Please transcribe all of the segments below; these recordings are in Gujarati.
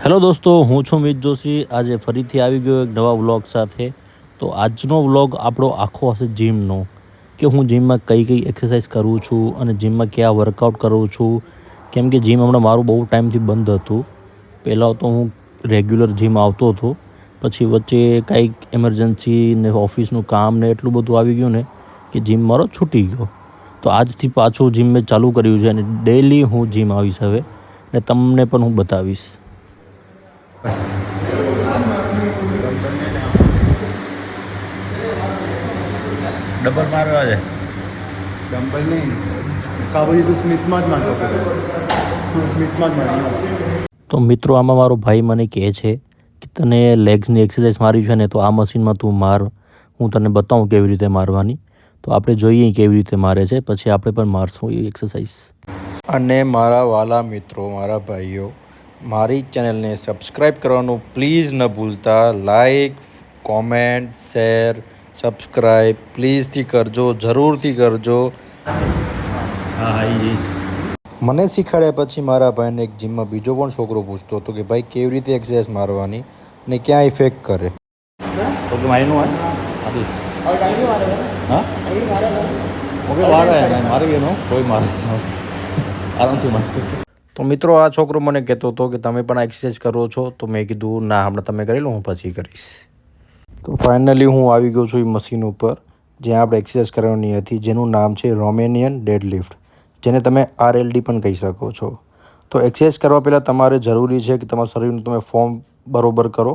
હેલો દોસ્તો, હું છું મિત જોશી. આજે ફરીથી આવી ગયો એક નવા વ્લોગ સાથે. તો આજનો વ્લોગ આપણો આખો હશે જીમનો, કે હું જીમમાં કઈ કઈ એક્સરસાઇઝ કરું છું અને જીમમાં કયા વર્કઆઉટ કરું છું. કેમ કે જીમ હમણાં મારું બહુ ટાઈમથી બંધ હતું. પહેલાં તો હું રેગ્યુલર જીમ આવતો હતો, પછી વચ્ચે કાંઈક એમરજન્સી ને ઓફિસનું કામ ને એટલું બધું આવી ગયું ને કે જીમ મારો છૂટી ગયો. તો આજથી પાછું જીમ મેં ચાલુ કર્યું છે અને ડેઈલી હું જીમ આવીશ હવે, ને તમને પણ હું બતાવીશ. ડબલ મારવા છે. ડમ્બલ નહીં, કાબુલી તું સ્મિથમાં જ મારતો, તું સ્મિથમાં જ મારી. તો મિત્રો, આમાં મારો ભાઈ મને કહે છે કે તને લેગ્સની એક્સરસાઇઝ મારી છે ને, તો આ મશીનમાં તું માર, હું તને બતાવું કેવી રીતે મારવાની. તો આપણે જોઈએ કેવી રીતે મારે છે, પછી આપણે પણ મારશું એ એક્સરસાઇઝ. અને મારા વાલા મિત્રો, મારા ભાઈઓ, મારી ચેનલને સબસ્ક્રાઈબ કરવાનું પ્લીઝ ન ભૂલતા. લાઈક, કોમેન્ટ, શેર, સબસ્ક્રાઈબ પ્લીઝથી કરજો, જરૂરથી કરજો. મને શીખવાડ્યા પછી મારા ભાઈને એક જીમમાં બીજો પણ છોકરો પૂછતો હતો કે ભાઈ કેવી રીતે એક્સરસાઇઝ મારવાની અને ક્યાં ઇફેક્ટ કરે. ઓકે મારીનું હા ઓકે મારી એનો કોઈ મારે આરામથી મારતો. તો મિત્રો, આ છોકરો મને કહેતો હતો કે તમે પણ આ એક્સરસાઇઝ કરો છો. તો મેં કીધું ના, હમણાં તમે કરી લો, હું પછી કરીશ. તો ફાઇનલી હું આવી ગયો છું એ મશીન ઉપર જ્યાં આપણે એક્સરસાઇઝ કરવાની હતી, જેનું નામ છે રોમેનિયન ડેડલિફ્ટ, જેને તમે RLD પણ કહી શકો છો. તો એક્સરસાઇઝ કરવા પહેલાં તમારે જરૂરી છે કે તમારા શરીરનું તમે ફોર્મ બરાબર કરો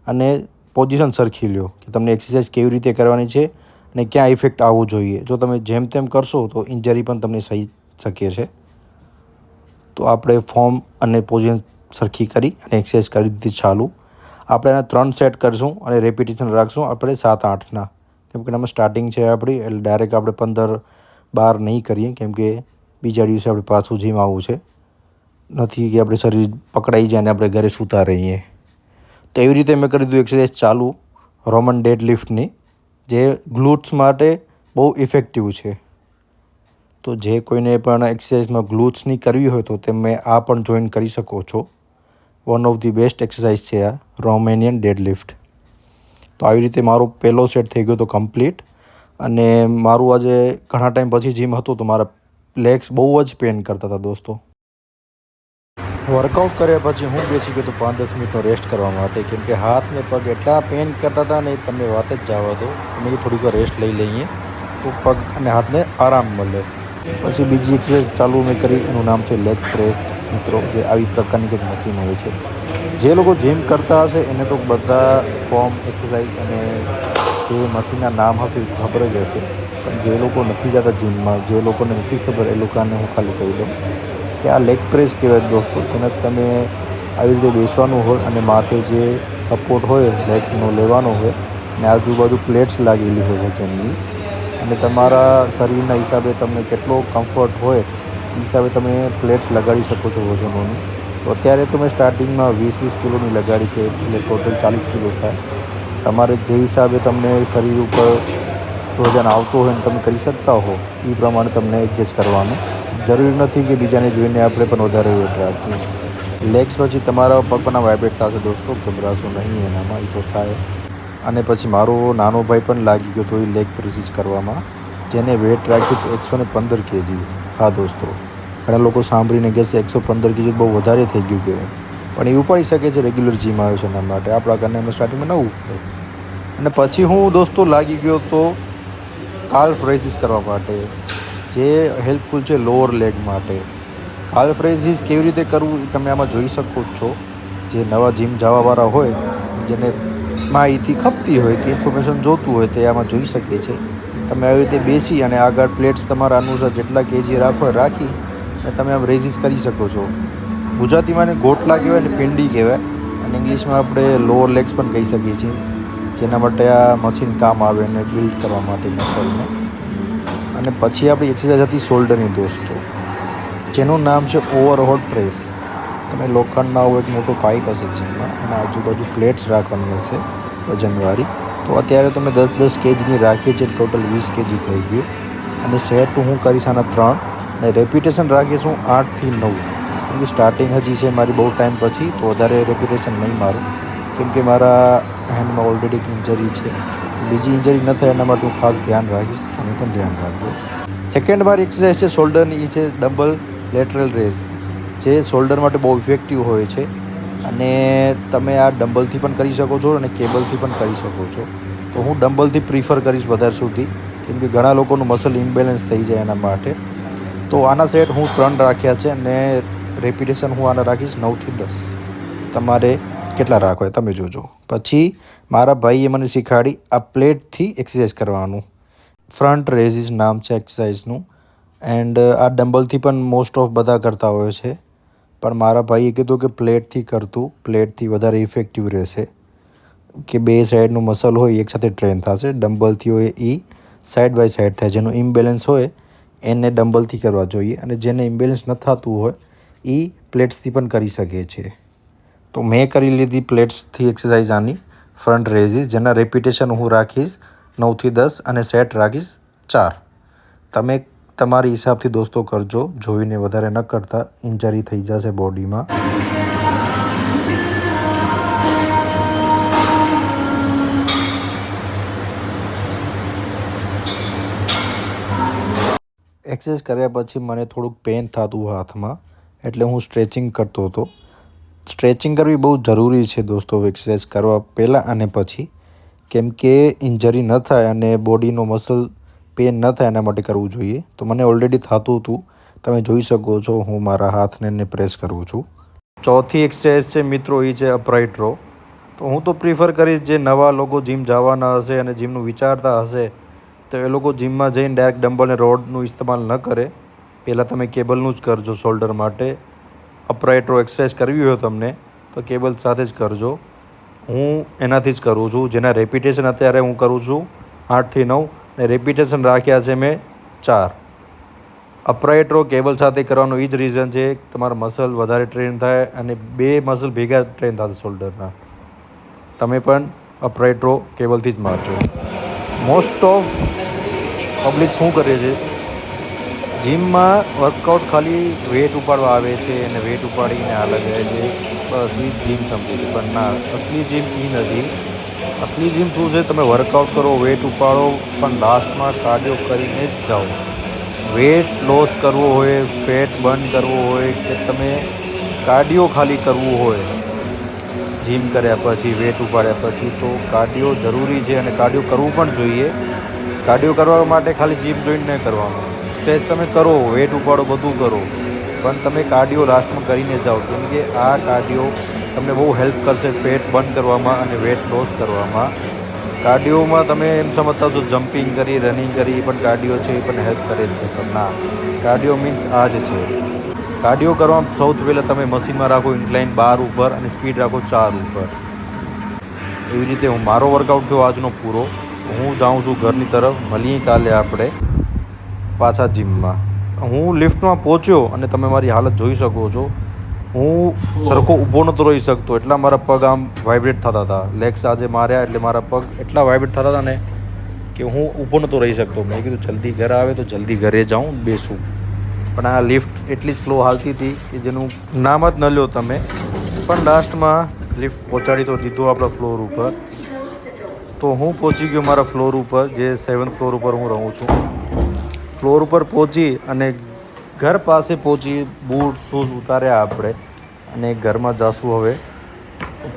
અને પોઝિશન સરખી લો કે તમને એક્સરસાઇઝ કેવી રીતે કરવાની છે અને ક્યાં ઇફેક્ટ આવવું જોઈએ. જો તમે જેમ તેમ કરશો તો ઇન્જરી પણ તમને થઈ શકે છે. તો આપણે ફોર્મ અને પોઝિશન સરખી કરી અને એક્સરસાઇઝ કરી દીધી ચાલુ. આપણે એના 3 સેટ કરીશું અને રેપિટેશન રાખશું આપણે 7-8ના, કેમ કે એમાં સ્ટાર્ટિંગ છે આપણી, એટલે ડાયરેક્ટ આપણે 15-12 નહીં કરીએ, કેમ કે બીજા દિવસે આપણે પાછું જીમ આવવું છે. નથી કે આપણે શરીર પકડાઈ જાય અને આપણે ઘરે સૂતા રહીએ. તો એવી રીતે મેં કરી દીધું એક્સરસાઇઝ ચાલુ રોમન ડેડલિફ્ટની, જે ગ્લુટ્સ માટે બહુ ઇફેક્ટિવ છે. તો જે કોઈને પણ એક્સરસાઇઝમાં ગ્લુટ્સની કરવી હોય તો તમે આ પણ જોઈન કરી શકો છો. One of the best exercise છે આ રોમેનિયન ડેડલિફ્ટ. તો આવી રીતે મારો પહેલો સેટ થઈ ગયો તો કમ્પ્લીટ. અને મારું આજે ઘણા ટાઈમ પછી જીમ હતું તો મારા લેગ્સ બહુ જ પેન કરતા હતા દોસ્તો. વર્કઆઉટ કર્યા પછી હું બેસી ગયો તો 5-10 મિનિટનો રેસ્ટ કરવા માટે, કેમ કે હાથ ને પગ એટલા પેન કરતા હતા ને તમે વાત જ જવા દો. તમે થોડીક વાર રેસ્ટ લઈ લઈએ તો પગ અને હાથને આરામ મળે. પછી બીજી એક્સરસાઇઝ ચાલુ મેં કરી, એનું નામ છે લેગ પ્રેસ. મિત્રો, જે આવી પ્રકારની કંઈક મશીન હોય છે. જે લોકો જીમ કરતા હશે એને તો બધા ફોર્મ, એક્સરસાઇઝ અને જે મશીનના નામ હશે એ ખબર જ હશે. પણ જે લોકો નથી જતા જીમમાં, જે લોકોને નથી ખબર, એ લોકોને હું ખાલી કહી દઉં કે આ લેગ પ્રેસ કહેવાય દોસ્તો. તેને તમે આવી રીતે બેસવાનું હોય અને માથે જે સપોર્ટ હોય લેગ્સનો લેવાનો હોય અને આજુબાજુ પ્લેટ્સ લાગેલી હોય વજનની, અને તમારા શરીરના હિસાબે તમને કેટલો કમ્ફર્ટ હોય એ હિસાબે તમે પ્લેટ્સ લગાડી શકો છો વજનોની. તો અત્યારે તો મેં સ્ટાર્ટિંગમાં 20-20 કિલોની લગાડી છે, એટલે ટોટલ 40 કિલો થાય. તમારે જે હિસાબે તમને શરીર ઉપર વજન આવતું હોય ને તમે કરી શકતા હો એ પ્રમાણે તમને એડજસ્ટ કરવાનું. જરૂરી નથી કે બીજાને જોઈને આપણે પણ વધારે વેટ રાખીએ. લેગ્સ પછી તમારા પગ પણ વાઇબ્રેટ થશે દોસ્તો, ગભરાશો નહીં એનામાં, એ તો થાય. અને પછી મારો નાનો ભાઈ પણ લાગી ગયો તો એ લેગ પ્રેસીસ કરવામાં, જેને વેટ રાખ્યું 115 kg. હા દોસ્તો, ઘણા લોકો સાંભળીને કહેશે 115 kg બહુ વધારે થઈ ગયું કહેવાય, પણ એ ઉપાડી શકે છે, રેગ્યુલર જીમ આવે છે એના માટે. આપણા ઘરને એમને સ્ટાર્ટિંગમાં ન ઉપડે. અને પછી હું દોસ્તો લાગી ગયો તો કાલ્ફ રેઝિસ કરવા માટે, જે હેલ્પફુલ છે લોઅર લેગ માટે. કાલ્ફ રેઝિસ કેવી રીતે કરવું એ તમે આમાં જોઈ શકો જ છો. જે નવા જીમ જવાવાળા હોય, જેને માહિતી ખપતી હોય કે ઇન્ફોર્મેશન જોતું હોય તે આમાં જોઈ શકે છે. તમે આવી રીતે બેસી અને આગળ પ્લેટ્સ તમારા અનુસાર જેટલા કેજી રાખો રાખી અને તમે આમ રેઝિસ કરી શકો છો. ગુજરાતીમાં એને ગોટલા કહેવાય ને પિંડી કહેવાય, અને ઇંગ્લિશમાં આપણે લોઅર લેગ્સ પણ કહી શકીએ છીએ. જેના માટે આ મશીન કામ આવે અને બિલ્ડ કરવા માટે મસલને. અને પછી આપણી એક્સરસાઇઝ હતી શોલ્ડરની દોસ્તો, જેનું નામ છે ઓવરહેડ પ્રેસ. તમે લોખંડના એક મોટો પાઇપ હશે જીમમાં, એના આજુબાજુ પ્લેટ્સ રાખવાની હશે વજનવાળી. તો અત્યારે તો મેં 10-10 kgની રાખીએ છીએ, ટોટલ 20 kg થઈ ગયું. અને સેટ હું કરીશ આના 3 અને રેપિટેશન રાખીશું 8 થી 9. કેમ કે સ્ટાર્ટિંગ હજી છે મારી બહુ ટાઈમ પછી, તો વધારે રેપ્યુટેશન નહીં મારું, કેમ કે મારા હેન્ડમાં ઓલરેડી એક ઇન્જરી છે. તો બીજી ઇન્જરી ન થાય એના માટે હું ખાસ ધ્યાન રાખીશ, તમે પણ ધ્યાન રાખજો. સેકન્ડ મારી એક્સરસાઇઝ છે શોલ્ડરની, એ છે ડમ્બલ લેટરલ રેઝ, જે શોલ્ડર માટે બહુ ઇફેક્ટિવ હોય છે. અને તમે આ ડમ્બલથી પણ કરી શકો છો અને કેબલથી પણ કરી શકો છો. તો હું ડમ્બલથી પ્રિફર કરીશ વધારે સુધી, કેમ કે ઘણા લોકોનું મસલ ઇમ્બેલેન્સ થઈ જાય એના માટે. તો આના સેટ હું 3 રાખ્યા છે અને રેપિટેશન હું આના રાખીશ 9 થી 10. તમારે કેટલા રાખવા તમે જોજો. પછી મારા ભાઈએ મને શીખવાડી આ પ્લેટથી એક્સરસાઇઝ કરવાનું. ફ્રન્ટ રેઝિસ નામ છે એક્સરસાઇઝનું. એન્ડ આ ડમ્બલથી પણ મોસ્ટ ઓફ બધા કરતા હોય છે, પણ મારા ભાઈએ કીધું કે પ્લેટથી કરતું, પ્લેટથી વધારે ઇફેક્ટિવ રહેશે, કે બે સાઈડનું મસલ હોય એકસાથે ટ્રેન થશે. ડમ્બલથી હોય એ સાઈડ બાય સાઈડ થાય, જેનું ઇમ્બેલેન્સ હોય એને ડમ્બલથી કરવા જોઈએ, અને જેને ઇમ્બેલેન્સ ન થતું હોય એ પ્લેટ્સથી પણ કરી શકે છે. તો મેં કરી લીધી પ્લેટ્સથી એક્સરસાઇઝ આની ફ્રન્ટ રેઝિસ, જેના રેપિટેશન હું રાખીશ 9 થી 10 અને સેટ રાખીશ 4. તમે તમારી હિસાબથી દોસ્તો કરજો, જોઈને વધારે ન કરતા, ઇન્જરી થઈ જશે બોડીમાં. એક્સરસાઇઝ કર્યા પછી મને થોડુંક પેન થતું હાથમાં, એટલે હું સ્ટ્રેચિંગ કરતો હતો. સ્ટ્રેચિંગ કરવી બહુ જરૂરી છે દોસ્તો એક્સરસાઇઝ કરવા પહેલાં અને પછી, કેમ કે ઇન્જરી ન થાય અને બોડીનો મસલ પેન ન થાય એના માટે કરવું જોઈએ. તો મને ઓલરેડી થતું હતું, તમે જોઈ શકો છો હું મારા હાથને પ્રેસ કરું છું. ચોથી એક્સરસાઇઝ છે મિત્રો, એ છે અપરાઇટ રો. તો હું તો પ્રિફર કરીશ જે નવા લોકો જીમ જવાના હશે અને જીમનું વિચારતા હશે, તો એ લોકો જીમમાં જઈને ડાયરેક્ટ ડમ્બલ અને રોડનું ઇસ્તેમાલ ન કરે. પહેલાં તમે કેબલનું જ કરજો શોલ્ડર માટે. અપરાઇટ રો એક્સરસાઇઝ કરવી હોય તમને તો કેબલ સાથે જ કરજો. હું એનાથી જ કરું છું, જેના રેપિટેશન અત્યારે હું કરું છું 8 થી 9, ને રેપિટેશન રાખ્યા છે મેં 4. અપરાઇટ રો કેબલ સાથે કરવાનું એ જ રીઝન છે, તમારા મસલ વધારે ટ્રેન થાય અને બે મસલ ભેગા ટ્રેન થશે શોલ્ડરના. તમે પણ અપરાઇટ રો કેબલથી જ મારજો. મોસ્ટ ઓફ પબ્લિક શું કરે છે, જીમમાં વર્કઆઉટ ખાલી વેટ ઉપાડવા આવે છે અને વેટ ઉપાડીને હાલ્યા જાય છે, બસ એ જ જીમ સમજે છે. પણ ના, અસલી જીમ એ નથી. અસલી જીમ શું છે, તમે વર્કઆઉટ કરો, વેટ ઉપાડો, પણ લાસ્ટમાં કાર્ડિયો કરીને જ જાઓ. વેટ લોસ કરવો હોય, ફેટ બર્ન કરવો હોય, કે તમે કાર્ડિયો ખાલી કરવું હોય જીમ કર્યા પછી, વેટ ઉપાડ્યા પછી, તો કાર્ડિયો જરૂરી છે અને કાર્ડિયો કરવું પણ જોઈએ. કાર્ડિયો કરવા માટે ખાલી જીમ જોઈન નહીં કરવાનું. એક્સરસાઇઝ તમે કરો, વેટ ઉપાડો, બધું કરો, પણ તમે કાર્ડિયો લાસ્ટમાં કરીને જાઓ, કેમ કે આ કાર્ડિયો તમને બહુ હેલ્પ કરશે ફેટ બર્ન કરવામાં અને વેટ લોસ કરવામાં. કાર્ડિયોમાં તમે એમ સમજતા છો જમ્પિંગ કરી, રનિંગ કરી, પણ કાર્ડિયો છે એ પણ હેલ્પ કરે જ છે, પણ ના, કાર્ડિયો મીન્સ આ જ છે. કાર્ડિયો કરવામાં સૌથી પહેલાં તમે મશીનમાં રાખો ઇન્ક્લાઇન 12 ઉપર અને સ્પીડ રાખો 4 ઉપર. એવી રીતે હું મારો વર્કઆઉટ થયો આજનો પૂરો. હું જાઉં છું ઘરની તરફ. મળીએ કાલે આપણે પાછા જીમમાં. હું લિફ્ટમાં પહોંચ્યો અને તમે મારી હાલત જોઈ શકો છો. હું સરખો ઊભો નહોતો રહી શકતો, એટલા મારા પગ આમ વાઇબ્રેટ થતા હતા. લેગ્સ આજે માર્યા એટલે મારા પગ એટલા વાઇબ્રેટ થતા હતા ને કે હું ઊભો નહોતો રહી શકતો. મેં કીધું જલ્દી ઘર આવે તો જલ્દી ઘરે જાઉં, બેસું. પણ આ લિફ્ટ એટલી જ સ્લો હાલતી હતી કે જેનું નામ જ ન લ્યો તમે. પણ લાસ્ટમાં લિફ્ટ પહોંચાડી તો દીધો આપણા ફ્લોર ઉપર. તો હું પહોંચી ગયો મારા ફ્લોર ઉપર, જે 7th ફ્લોર ઉપર હું રહું છું. ફ્લોર ઉપર પહોંચી અને ઘર પાસે પહોંચી, બૂટ શૂઝ ઉતાર્યા આપણે અને ઘરમાં જઈશું હવે.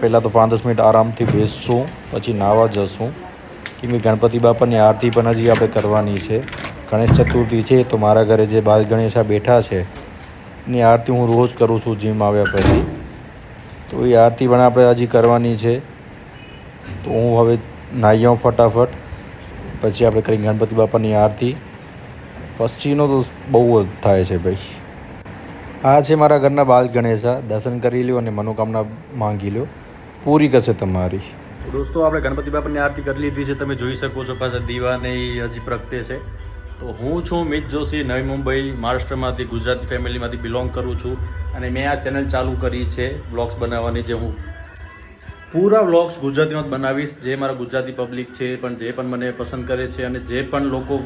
પહેલાં તો 5-10 મિનિટ આરામથી બેસશું, પછી નાહવા જશું, કેમ કે ગણપતિ બાપાની આરતી પણ હજી આપણે કરવાની છે. ગણેશ ચતુર્થી છે, તો મારા ઘરે જે બાલ ગણેશા બેઠા છે એની આરતી હું રોજ કરું છું જીમ આવ્યા પછી. તો એ આરતી પણ આપણે હજી કરવાની છે. તો હું હવે નાહી આવું ફટાફટ, પછી આપણે કરી ગણપતિ બાપાની આરતી. પછીનો તો બહુ જ થાય છે ભાઈ. આ છે મારા ઘરના બાલ ગણેશા. દર્શન કરી લ્યો અને મનોકામના માંગી લ્યો, પૂરી કરશે તમારી. દોસ્તો આપણે ગણપતિ બાપાની આરતી કરી લીધી છે, તમે જોઈ શકો છો. પાછા દીવાને હજી પ્રગટે છે. તો હું છું મિત જોશી, નવી મુંબઈ મહારાષ્ટ્રમાંથી, ગુજરાતી ફેમિલીમાંથી બિલોંગ કરું છું. અને મેં આ ચેનલ ચાલુ કરી છે વ્લોગ્સ બનાવવાની, જે હું પૂરા વ્લોગ્સ ગુજરાતીમાં જ બનાવીશ. જે મારા ગુજરાતી પબ્લિક છે, પણ જે પણ મને પસંદ કરે છે અને જે પણ લોકો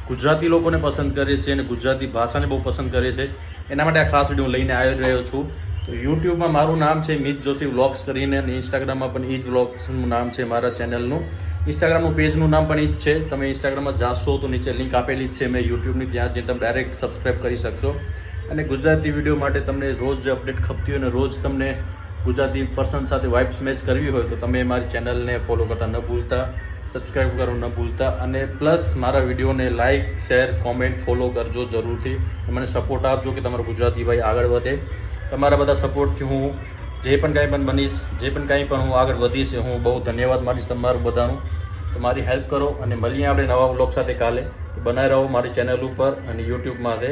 ગુજરાતી લોકોને પસંદ કરે છે અને ગુજરાતી ભાષાને બહુ પસંદ કરે છે. એના માટે આ ખાસ વિડીયો હું લઈને આવી રહ્યો છું. તો યુટ્યુબમાં મારું નામ છે મિત જોશી વ્લોગ્સ કરીને, અને ઇન્સ્ટાગ્રામમાં પણ એ જ વ્લોગ્સનું નામ છે મારા ચેનલનું. ઇન્સ્ટાગ્રામનું પેજનું નામ પણ એ જ છે. તમે ઇન્સ્ટાગ્રામમાં જાશો તો નીચે લિંક આપેલી જ છે મેં યુટ્યુબની, ત્યાં જઈને તમે ડાયરેક્ટ સબસ્ક્રાઈબ કરી શકશો. અને ગુજરાતી વિડીયો માટે તમને રોજ અપડેટ ખપતી હોય અને રોજ તમને ગુજરાતી પર્સન સાથે વાઇબ્સ મેચ કરવી હોય તો તમે મારી ચેનલને ફોલો કરતા ન ભૂલતા, સબસ્ક્રાઈબ કરવાનું ન ભૂલતા, અને પ્લસ મારા વિડીયોને લાઇક, શેર, કોમેન્ટ, ફોલો કરજો જરૂરથી. મને સપોર્ટ આપજો કે તમારો ગુજરાતી ભાઈ આગળ વધે. તમારા બધા સપોર્ટથી હું જે પણ કાંઈ પણ બનીશ, જે પણ કાંઈ પણ હું આગળ વધીશ, હું બહુ ધન્યવાદ માનીશ તમારું બધાનું. તો મારી હેલ્પ કરો અને મળીએ આપણે નવા વ્લોગ સાથે કાલે. તો બનાવી રહો મારી ચેનલ ઉપર અને યુટ્યુબમાં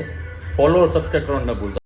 ફોલો, સબસ્ક્રાઈબ કરવાનું ન ભૂલતા.